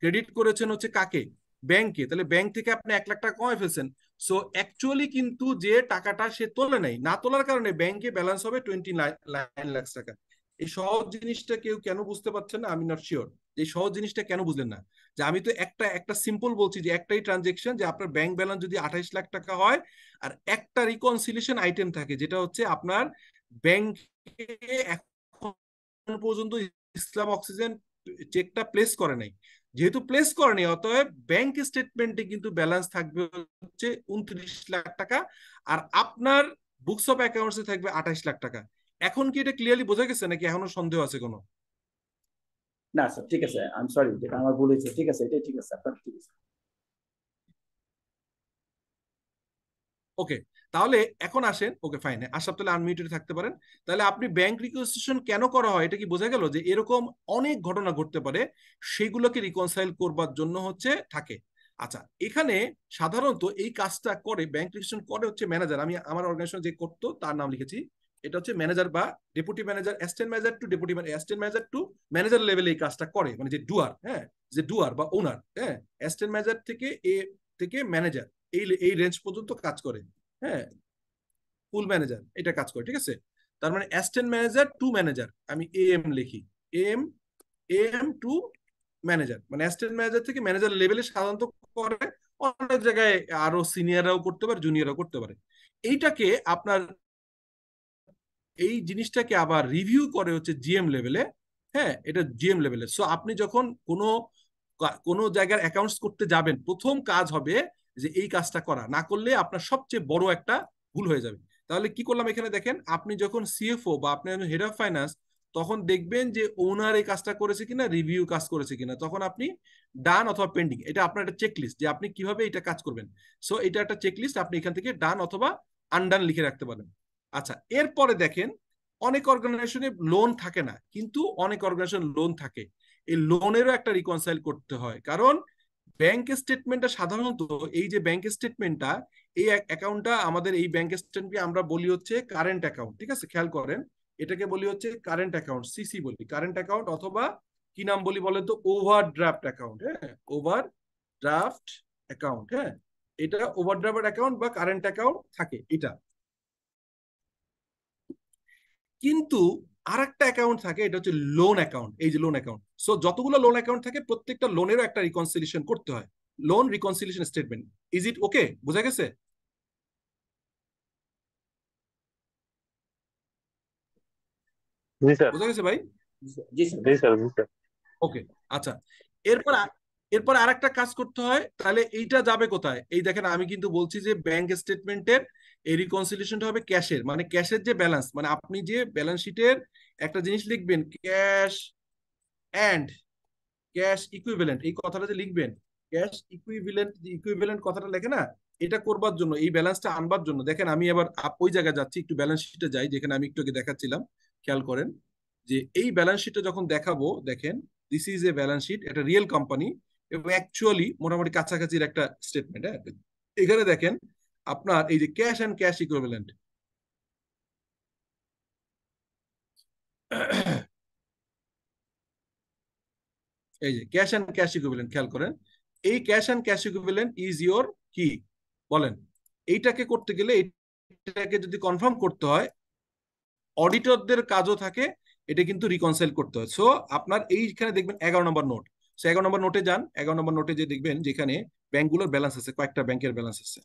ক্রেডিট করেছেন হচ্ছে কাকে? ব্যাংকে। তাহলে ব্যাংক থেকে আপনি 1 লাখ টাকা কমায় ফেলছেন। সো অ্যাকচুয়ালি কিন্তু যে টাকাটা সে তোলে নাই, না তোলার কারণে ব্যাংকে ব্যালেন্স হবে 29 লাখ টাকা। এই সহজ জিনিসটা কেউ কেন বুঝতে পারছেন না? আমি নট শিওর এই সহজ জিনিসটা কেন বুঝলেন না। যে আমি তো একটা একটা সিম্পল বলছি যে একটাই ট্রানজেকশন, যে আপনার ব্যাংক ব্যালেন্স যদি 28 লাখ টাকা হয়, আর একটা রিকনসিলিয়েশন আইটেম থাকে, যেটা হচ্ছে আপনার ব্যাংকে এখন পর্যন্ত ইসলাম অক্সিজেন চেকটা প্লেস করে নাই। যেহেতু প্লেস করেনি, অতএব ব্যাংক স্টেটমেন্টে কিন্তু ব্যালেন্স থাকবে হচ্ছে 29 লাখ টাকা, আর আপনার বুকস অফ অ্যাকাউন্টসে থাকবে 28 লাখ টাকা। এখন কি এটা ক্লিয়ারলি বোঝা গেছে, নাকি এখনো সন্দেহ আছে কোনো? না স্যার, ঠিক আছে, আই এম সরি, যেটা আমার ভুল হয়েছে। ঠিক আছে, এটাই ঠিক আছে আপনার, ঠিক আছে। ওকে, তাহলে এখন আসেন। ওকে ফাইন, আশরাফ তাহলে আনমিউটেড থাকতে পারেন। তাহলে আপনি ব্যাংক রিকনসিলিয়েশন কেন করা হয় এটা কি বোঝা গেল? যে এরকম অনেক ঘটনা ঘটতে পারে, সেগুলোকে রিকনসাইল করবার জন্য হচ্ছে থাকে। আচ্ছা, এখানে সাধারণত এই কাজটা করে, ব্যাংক রিকনসিলিয়েশন করে হচ্ছে ম্যানেজার। আমি আমার অর্গানাইজেশন যে করতো তার নাম লিখেছি, এটা হচ্ছে ম্যানেজার বা deputy manager, assistant manager to deputy assistant manager to manager লেভেলে এই কাজটা করে, মানে যে ডুয়ার, হ্যাঁ, যে ডুয়ার বা ওনার, হ্যাঁ, অ্যাসিস্ট্যান্ট ম্যানেজার থেকে থেকে ম্যানেজার, এই রেঞ্জ পর্যন্ত কাজ করে। হ্যাঁ, ফুল ম্যানেজার এটা কাজ করে, ঠিক আছে? তার মানে অ্যাসিস্ট্যান্ট ম্যানেজার টু ম্যানেজার, আমি এএম লিখি, এএম, এএম টু ম্যানেজার, মানে অ্যাসিস্ট্যান্ট ম্যানেজার থেকে ম্যানেজার লেভেলে সাধারণত করে। অনেক জায়গায় আরো সিনিয়ররাও করতে পারে, জুনিয়ররাও করতে পারে। এইটাকে আপনার এই জিনিসটাকে আবার রিভিউ করে হচ্ছে জিএম লেভেলে। হ্যাঁ, এটা জিএম লেভেলে। সো আপনি যখন কোনো কোনো জায়গার অ্যাকাউন্টস করতে যাবেন, প্রথম কাজ হবে যে এই কাজটা করা, না করলে আপনার সবচেয়ে বড় একটা ভুল হয়ে যাবে। তাহলে কি করলাম এখানে দেখেন, আপনি যখন সিএফও বা আপনি হেড অফ ফাইন্যান্স, তখন দেখবেন যে ওনার এই কাজটা করেছে কিনা, রিভিউ কাজ করেছে কিনা, তখন আপনি ডান অথবা পেন্ডিং, এটা আপনার একটা চেকলিস্ট যে আপনি কিভাবে এটা কাজ করবেন। সো এটা একটা চেকলিস্ট, আপনি এখান থেকে ডান অথবা আনডান লিখে রাখতে পারেন। আচ্ছা, এরপরে দেখেন, অনেক অর্গানাইজেশনে লোন থাকে না, কিন্তু অনেক অর্গানাইজেশন লোন থাকে। এই লোনেরও একটা রিকনসাইল করতে হয়, কারণ ব্যাংক স্টেটমেন্টটা সাধারণত, এই যে ব্যাংক স্টেটমেন্টটা, এই অ্যাকাউন্টটা আমাদের, এই ব্যাংক স্টেটমেন্টকে আমরা বলি হচ্ছে কারেন্ট অ্যাকাউন্ট, ঠিক আছে? খেয়াল করেন, এটাকে বলি হচ্ছে কারেন্ট অ্যাকাউন্ট, সিসি বলি, কারেন্ট অ্যাকাউন্ট, অথবা কি নাম বলি বলেন তো? Overdraft account. হ্যাঁ, ওভারড্রাফট অ্যাকাউন্ট। হ্যাঁ, এটা ওভারড্রাফট অ্যাকাউন্ট বা কারেন্ট অ্যাকাউন্ট থাকে এটা। কিন্তু আর একটা অ্যাকাউন্ট থাকে, এটা হচ্ছে লোন অ্যাকাউন্ট। এই যে লোন অ্যাকাউন্ট, সো যতগুলো লোন অ্যাকাউন্ট থাকে প্রত্যেকটা লোনেরও একটা রিকনসিলিয়েশন করতে হয়, loan reconciliation statement. Is it okay? বোঝা গেছে? জি স্যার। বোঝা গেছে ভাই? জি স্যার। জি স্যার। জি স্যার। ওকে, আচ্ছা, এরপর এরপর আরেকটা কাজ করতে হয়, তাহলে এইটা যাবে কোথায়? এই দেখেন আমি কিন্তু বলছি যে ব্যাংক স্টেটমেন্টের এই রিকনসিলিয়েশনটা হবে ক্যাশের, মানে ক্যাশের যে ব্যালেন্স, মানে আপনি যে ব্যালেন্স শিটের একটা জিনিস লিখবেন ক্যাশ অ্যান্ড ক্যাশ ইকুইভ্যালেন্ট, এই কথাটা যে লিখবেন ক্যাশ ইকুইভ্যালেন্ট, যে ইকুইভ্যালেন্ট কথাটা লেখে না, এটা করবার জন্য, এই ব্যালেন্সটা আনবার জন্য, দেখেন আমি আবার ওই জায়গায় যাচ্ছি, একটু ব্যালেন্স শিটে যাই যেখানে আমি একটু আগে দেখাচ্ছিলাম। খেয়াল করেন যে এই ব্যালেন্স শিটটা যখন দেখাবো, দেখেন this is a balance sheet, এটা রিয়েল কোম্পানি এবং অ্যাকচুয়ালি মোটামুটি কাছাকাছির একটা স্টেটমেন্ট। হ্যাঁ, এখানে দেখেন আপনার এই যে ক্যাশ অ্যান্ড ক্যাশ ইকুইভ্যালেন্ট, এই যে ক্যাশ অ্যান্ড ক্যাশ ইকুইভ্যালেন্ট, খেয়াল করেন এই cash and cash equivalent is your কি বলেন। এইটাকে করতে গেলে, এটাকে যদি কনফার্ম করতে হয়, অডিটরদের কাজও থাকে এটা কিন্তু রিকনসাইল করতে হয়। সো আপনার এইখানে দেখবেন 11 নম্বর নোট, সো 11 নম্বর নোটে যান, 11 নম্বর নোটে যে দেখবেন যেখানে ব্যাংকগুলোর ব্যালেন্স আছে, কয়েকটা ব্যাংকের ব্যালেন্স আছে।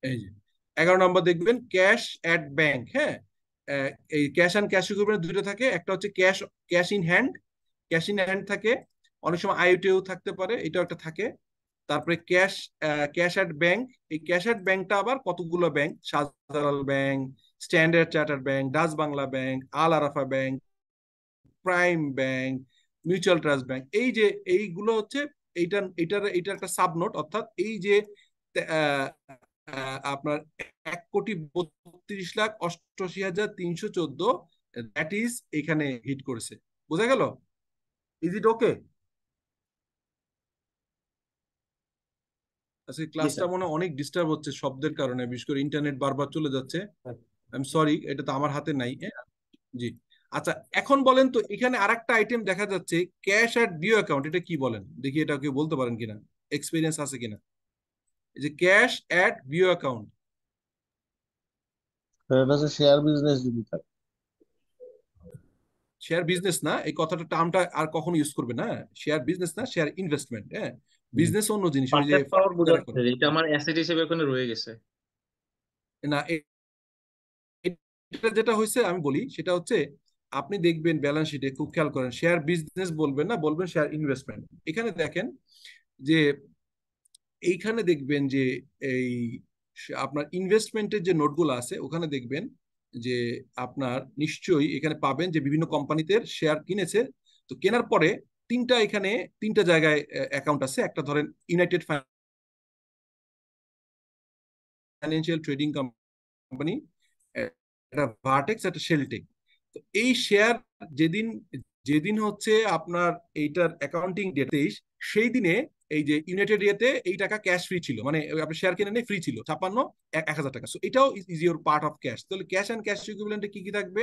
এই যে 11 নম্বর দেখবেন ক্যাশ অ্যাট ব্যাংক। হ্যাঁ, এই ক্যাশ অ্যান্ড ক্যাশ ইকুইভ্যালেন্ট দুটো থাকে, একটা হচ্ছে cash, cash in hand, cash in hand থাকে, অনেক সময় আইওটিও থাকতে পারে, এটাও একটা থাকে। তারপরে ক্যাশ, ক্যাশ অ্যাট ব্যাংক, এই ক্যাশ অ্যাট ব্যাংকটা আবার কতগুলো bank, Shahjalal Bank, Standard Chartered Bank, Dutch Bangla Bank, Al Arafah Bank, Prime Bank, Mutual Trust Bank, এই যে এইগুলো হচ্ছে এইটার একটা সাবনোট, অর্থাৎ এই যে আহ, আপনার 1,32,88,314, দ্যাট ইজ এখানে হিট করেছে। বোঝা গেল? ইজ ইট ওকে? আজকে জি ক্লাসটা স্যার। মনে হয় অনেক ডিস্টার্ব হচ্ছে শব্দের কারণে, বিশেষ করে ইন্টারনেট বারবার চলে যাচ্ছে। আই এম সরি, এটা তো আমার হাতে নাই। হ্যাঁ, জি। আচ্ছা, এখন বলেন তো এখানে আরেকটা আইটেম দেখা যাচ্ছে ক্যাশ অ্যাট ভিউ অ্যাকাউন্ট, এটা কি বলেন দেখি, এটা কেউ বলতে পারেন কিনা, এক্সপিরিয়েন্স আছে কিনা? এই যে ক্যাশ অ্যাট ভিউ অ্যাকাউন্ট, এটা হচ্ছে শেয়ার বিজনেস যদি থাকে। শেয়ার বিজনেস না, এই কথাটা টার্মটা আর কখনো ইউজ করবে না। শেয়ার বিজনেস না, শেয়ার ইনভেস্টমেন্ট। হ্যাঁ, হুম। বিজনেস অন্য জিনিস, ওই যে পারচেস পাওয়ার ফার্নিচার এখন বোঝাচ্ছে, এটা আমার অ্যাসেট হিসেবে ওখানে রয়ে গেছে। না। এটা যেটা হয়েছে আমি বলি সেটা হচ্ছে, আপনি দেখবেন ব্যালেন্স শিটে খুব খেয়াল করেন, শেয়ার বিজনেস বলবেন না, বলবেন শেয়ার ইনভেস্টমেন্ট। এখানে দেখেন যে এইখানে দেখবেন যে এই আপনার ইনভেস্টমেন্টের যে নোটগুলো আছে ওখানে দেখবেন যে আপনার নিশ্চয়ই এখানে পাবেন যে বিভিন্ন কোম্পানিতে শেয়ার কিনেছে। তো কেনার পরে এখানে তিনটা জায়গায় অ্যাকাউন্ট আছে, একটা ধরেন ইউনাইটেড ফাইন্যান্সিয়াল ট্রেডিং কোম্পানি, একটা ভার্টেক্স, একটা শেলটেক। তো এই শেয়ার যেদিন যেদিন হচ্ছে আপনার এইটার অ্যাকাউন্টিং ডেট 23, সেই দিনে এই যে ইউনাইটেড ইয়েতে এই টাকা ক্যাশ ফ্রি ছিল, মানে আপনি শেয়ার কিনে নিয়ে ফ্রি ছিল 1,000 টাকা। সো এটাও is your part of cash. তাহলে ক্যাশ অ্যান্ড ক্যাশ ইকুইভ্যালেন্টে কি কি থাকবে?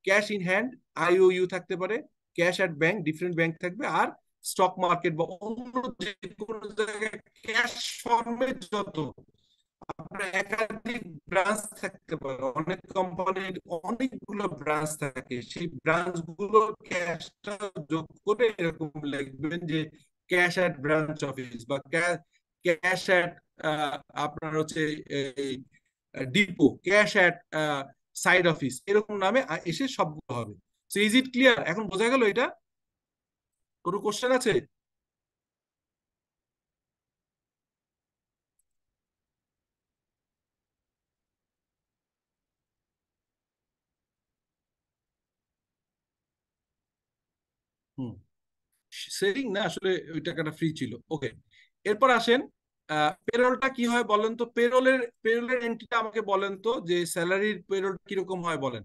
ক্যাশ ইন হ্যান্ড, আইওইউ থাকতে পারে, cash at bank, different bank থাকবে, আর স্টক মার্কেট বা অন্য যে কোনো জায়গায় ক্যাশ ফর্মে যত আপনার একাধিক ব্রাঞ্চ থাকতে পারে, অনেক কোম্পানির অনেকগুলো ব্রাঞ্চ থাকে, সেই ব্রাঞ্চ গুলোর ক্যাশটা যোগ করে এরকম লিখবেন যে ক্যাশ অ্যাট ব্রাঞ্চ অফিস বা ক্যাশ অ্যাট আপনার হচ্ছে এই depot, cash at side office, এরকম নামে এসে সবগুলো হবে। So is it clear? এখন বোঝা গেল এটা? কোনো কোশ্চেন আছে? হুম, সেভিং না, আসলে ওই টাকাটা ফ্রি ছিল। ওকে, এরপর আসেন পেরোলটা কি হয় বলেন তো, পেরোলের এন্ট্রিটা আমাকে বলেন তো, যে স্যালারির পেরোল কিরকম হয় বলেন।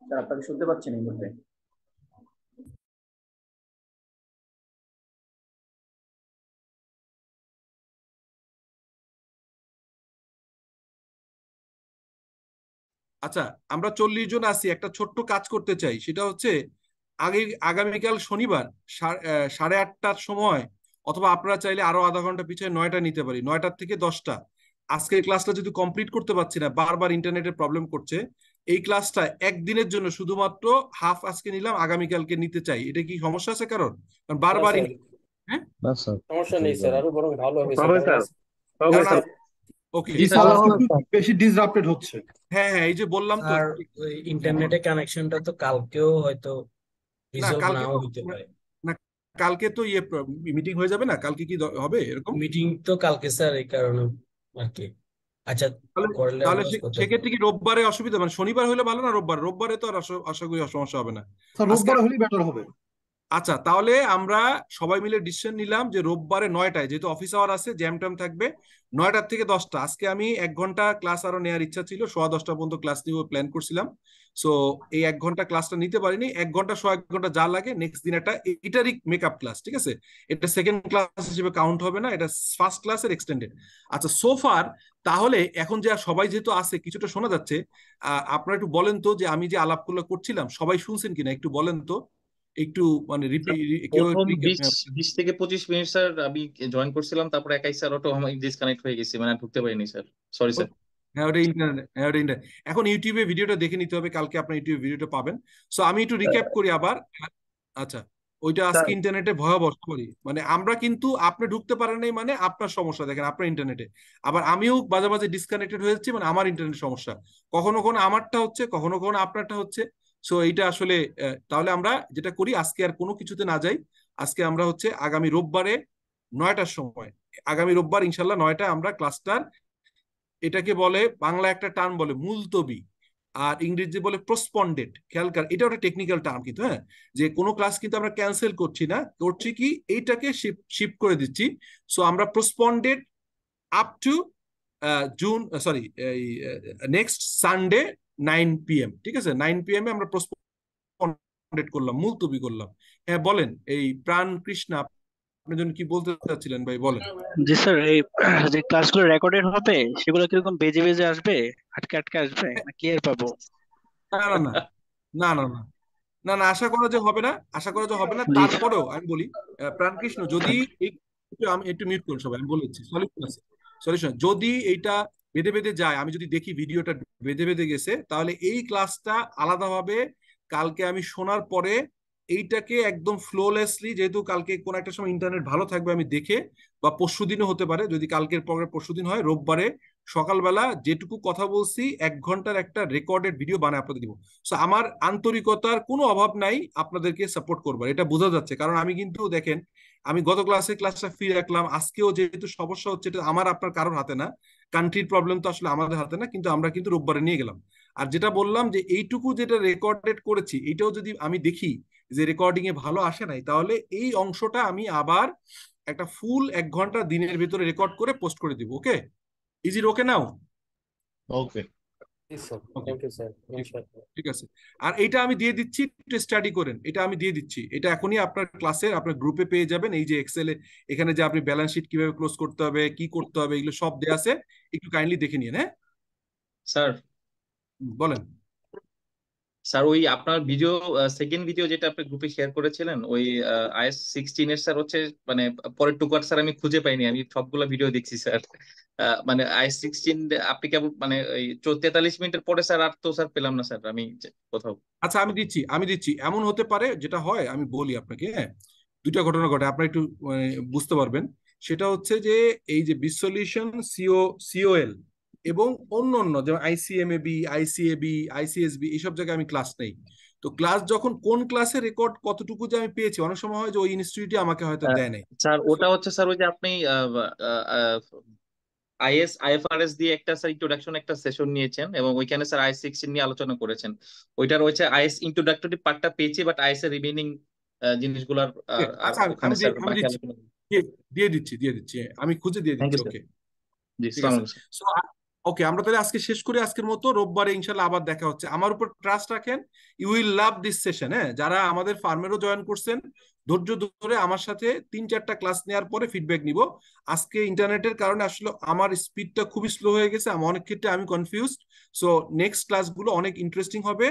স্যার আপনাকে শুনতে পাচ্ছেন এই মুহূর্তে? আচ্ছা, আমরা 40 জন আছি, একটা ছোট্ট কাজ করতে চাই, সেটা হচ্ছে আগামীকাল শনিবার 8:30টার সময়, অথবা আপনারা চাইলে আরো আধা ঘন্টা পিছিয়ে 9টা নিতে পারি, 9টার থেকে 10টা। আজকের ক্লাসটা যদি কমপ্লিট করতে পারছি না, বারবার ইন্টারনেটের প্রবলেম করছে, এই ক্লাসটা একদিনের জন্য শুধুমাত্র হাফ আজকে নিলাম, আগামীকালকে নিতে চাই। এটা কি সমস্যা আছে কারণ না বারবার স্যার, হ্যাঁ, না স্যার, সমস্যা নেই স্যার, আরো বরং ভালো হবে স্যার, হবে কারণ স্যার, হবে কারণ স্যার। ওকে, জি স্যার, ভালো আজকে হবে একটু স্যার। বেশি ডিসরাপ্টেড হচ্ছে। হ্যাঁ হ্যাঁ, এই যে বললাম তো। আর ওই ইন্টারনেটের কানেকশনটা তো কালকেও হয়তো না রিজলভ কালকে নাও তো হইতে পারে। না, কালকে তো মিটিং হয়ে যাবে না, কালকে কি হবে এরকম? মিটিং তো কালকে স্যার, এই কারণে আর কি। আচ্ছা, তাহলে করলে তাহলে আমরা করতে পারবো। সেক্ষেত্রে কি রোববারে অসুবিধা, মানে শনিবার হলে ভালো না রোববার? রোববারে তো আর আশা করি সমস্যা হবে না স্যার আজকে। রোববার হলেই বেটার হবে। আচ্ছা, তাহলে আমরা সবাই মিলে ডিসিশন নিলাম যে রোববারে 9টায়, যেহেতু অফিস আওয়ার আছে, জ্যাম ট্যাম থাকবে, 9টার থেকে 10টা। আজকে আমি 1 ঘন্টা ক্লাস আরো নেওয়ার ইচ্ছা ছিল, 10:15 পর্যন্ত ক্লাস নিয়ে প্ল্যান করছিলাম। সো এই 1 ঘন্টা ক্লাসটা নিতে পারিনি, 1 ঘন্টা 1.5 ঘন্টা যা লাগে, নেক্সট দিন একটা এটারই মেকআপ ক্লাস, ঠিক আছে? এটা সেকেন্ড ক্লাস হিসেবে কাউন্ট হবে না, এটা ফার্স্ট ক্লাসের এক্সটেন্ডেড। আচ্ছা, সোফার তাহলে এখন যে সবাই যেহেতু আছে, কিছুটা শোনা যাচ্ছে, আপনারা একটু বলেন তো যে আমি যে আলাপগুলো করছিলাম সবাই শুনছেন কিনা, একটু বলেন তো, একটু মানে কেউ প্রথম একটু 20 থেকে 25 মিনিট স্যার আমি জয়েন করছিলাম, তারপর একাই স্যার অটো আমি ডিসকানেক্ট হয়ে গেছি, মানে আর ঢুকতে পারিনি স্যার, সরি স্যার। হ্যাঁ, ওটা ইন্টারনেট, হ্যাঁ ওটা ইন্টারনেট। এখন ইউটিউবে ভিডিওটা দেখে নিতে হবে, কালকে আপনার ইউটিউবে ভিডিওটা পাবেন। সো আমি একটু রিক্যাপ করি আবার। আচ্ছা, ওইটা আজকে ইন্টারনেটে ভয়াবহ করি, মানে আমরা কিন্তু আপনি ঢুকতে পারেন নাই, মানে আপনার সমস্যা, দেখেন আপনার ইন্টারনেটে। আবার আমিও মাঝে মাঝে ডিসকানেক্টেড হয়ে যাচ্ছি, মানে আমার ইন্টারনেট সমস্যা, কখনো কখনো আমারটা হচ্ছে, কখনো কখনো আপনারটা হচ্ছে। সো এইটা আসলে তাহলে আমরা যেটা করি, আজকে আর কোনো কিছুতে না যাই, আজকে আমরা হচ্ছে আগামী রোববারে 9টার সময়, আগামী রোববার ইনশাল্লাহ 9টায় আমরা ক্লাসটার, এটাকে বলে বাংলা একটা টার্ম বলে মুলতবি, আর ইংরেজি বলে প্রসপন্ডেড। খেয়াল কর, এটা একটা টেকনিক্যাল টার্ম কিন্তু, হ্যাঁ, যে কোনো ক্লাস কিন্তু আমরা ক্যান্সেল করছি না, করছি কি এইটাকে শিফট করে দিচ্ছি। সো আমরা প্রসপন্ডেড আপ টু জুন, সরি, এই নেক্সট সানডে 9 PM, ঠিক আছে? 9 PM এ আমরা প্রসপন্ডেড করলাম, মুলতবি করলাম। হ্যাঁ বলেন, এই প্রাণ কৃষ্ণা, আপনি যেন কি বলতে চাচ্ছিলেন ভাই, বলেন। জি স্যার, এই যে ক্লাসগুলো রেকর্ডেড হবে সেগুলো কিরকম বেজে বেজে আসবে, আটকে আটকে আসবে, না ক্লিয়ার পাবো? না না না না না না না না, আশা করা যে হবে না, আশা করা যে হবে না। জি তারপরেও আমি বলি, প্রাণকৃষ্ণ, যদি আমি একটু মিউট করুন সবাই, আমি বলেছি সলিউশন আছে, সলিউশন। যদি এইটা বেঁধে বেঁধে যায়, আমি যদি দেখি ভিডিওটা বেঁধে বেঁধে গেছে, তাহলে এই ক্লাসটা আলাদাভাবে কালকে আমি শোনার পরে এইটাকে একদম ফ্লোলেসলি, যেহেতু কালকে কোন একটা সময় ইন্টারনেট ভালো থাকবে, আমি দেখে, বা পরশুদিনও হতে পারে, যদি কালকের পরে পরশুদিন হয়, রোববারে সকালবেলা যেটুকু কথা বলছি 1 ঘন্টার একটা রেকর্ডেড ভিডিও বানায় আপনাদের দিব। সো আমার আন্তরিকতার কোনো অভাব নাই আপনাদেরকে সাপোর্ট করবার, এটা বোঝা যাচ্ছে। কারণ আমি কিন্তু দেখেন, আমি গত ক্লাসটা ফ্রি রাখলাম, আজকেও যেহেতু সমস্যা হচ্ছে, এটা আমার আপনার কারোর হাতে না, কান্ট্রির প্রবলেম তো আসলে আমাদের হাতে না, কিন্তু আমরা কিন্তু রোববারে নিয়ে গেলাম। আর যেটা বললাম যে এইটুকু যেটা রেকর্ডেড করেছি, এইটাও যদি আমি দেখি যে রেকর্ডিং এ ভালো আসে নাই, তাহলে এই অংশটা আমি আবার একটা ফুল 1 ঘন্টা দিনের ভিতরে রেকর্ড করে পোস্ট করে দিব। Okay, is it okay now? Okay. Okay, thank you sir, ইনশাআল্লাহ। ঠিক আছে। আর এটা আমি দিয়ে দিচ্ছি, একটু স্টাডি করেন, এটা আমি দিয়ে দিচ্ছি, এটা এখনই আপনার ক্লাসের আপনার গ্রুপে পেয়ে যাবেন। এই যে এক্সেলে এখানে যে আপনি ব্যালেন্স শিট কিভাবে ক্লোজ করতে হবে, কি করতে হবে, এগুলো সব দেয়া আছে, একটু কাইন্ডলি দেখে নিন। হ্যাঁ স্যার, বলেন। স্যার ওই আপনার ভিডিও, সেকেন্ড ভিডিও যেটা আপনি গ্রুপে শেয়ার করেছিলেন, ওই IS-16 এর স্যার হচ্ছে, মানে পরের টুকার স্যার আমি খুঁজে পাইনি, আমি সবগুলো ভিডিও দেখছি স্যার। মানে IS-16 আপনি কেবল মানে ওই 43 মিনিটের পরে স্যার আর তো স্যার পেলাম না স্যার আমি কোথাও। আচ্ছা, আমি দিচ্ছি। এমন হতে পারে, যেটা হয় আমি বলি আপনাকে, হ্যাঁ, দুইটা ঘটনা ঘটে, আপনার একটু বুঝতে পারবেন। সেটা হচ্ছে যে এই যে বিসলিউশন, সিওএল এবং অন্য অন্য যেমন ICMAB, ICAB, ICSB, এইসব জায়গায় আমি ক্লাস নেই। তো ক্লাস যখন কোন ক্লাসে রেকর্ড কতটুকু যে আমি পেয়েছি, অনেক সময় হয় যে ওই ইনস্টিটিউটে আমাকে হয়তো দেয় নাই। স্যার ওটা হচ্ছে স্যার ওই যে আপনি IFRS দিয়ে একটা স্যার ইন্ট্রোডাকশন একটা সেশন নিয়েছেন, এবং ওইখানে স্যার IS-16 নিয়ে আলোচনা করেছেন। ওইটার হচ্ছে IS ইন্ট্রোডাক্টরি পার্টটা পেয়েছি, বাট IS এর রিমেইনিং জিনিসগুলোর আর আচ্ছা, ওখানে স্যার বাকি দিচ্ছি, আলোচনা। দিয়ে দিচ্ছি, আমি খুঁজে দিয়ে থ্যাংক দিচ্ছি। You sir. ওকে, জি, ঠিক সালাম আছে। আলাইকুম। সো ওকে, আমরা তাহলে আজকে শেষ করি আজকের মতো। রোববারে ইনশাল্লাহ আবার দেখা হচ্ছে। আমার উপর ট্রাস্ট রাখেন, you will love this session. হ্যাঁ, যারা আমাদের ফার্মেরও জয়েন করছেন, ধৈর্য ধরে আমার সাথে 3-4টা ক্লাস নেওয়ার পরে ফিডব্যাক নিব। আজকে ইন্টারনেটের কারণে আসলে আমার স্পিডটা খুবই স্লো হয়ে গেছে, অনেক ক্ষেত্রে আমি কনফিউজড। সো নেক্সট ক্লাসগুলো অনেক ইন্টারেস্টিং হবে।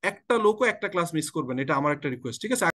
একটা লোকও একটা ক্লাস মিস করবেন, এটা আমার একটা রিকোয়েস্ট, ঠিক আছে?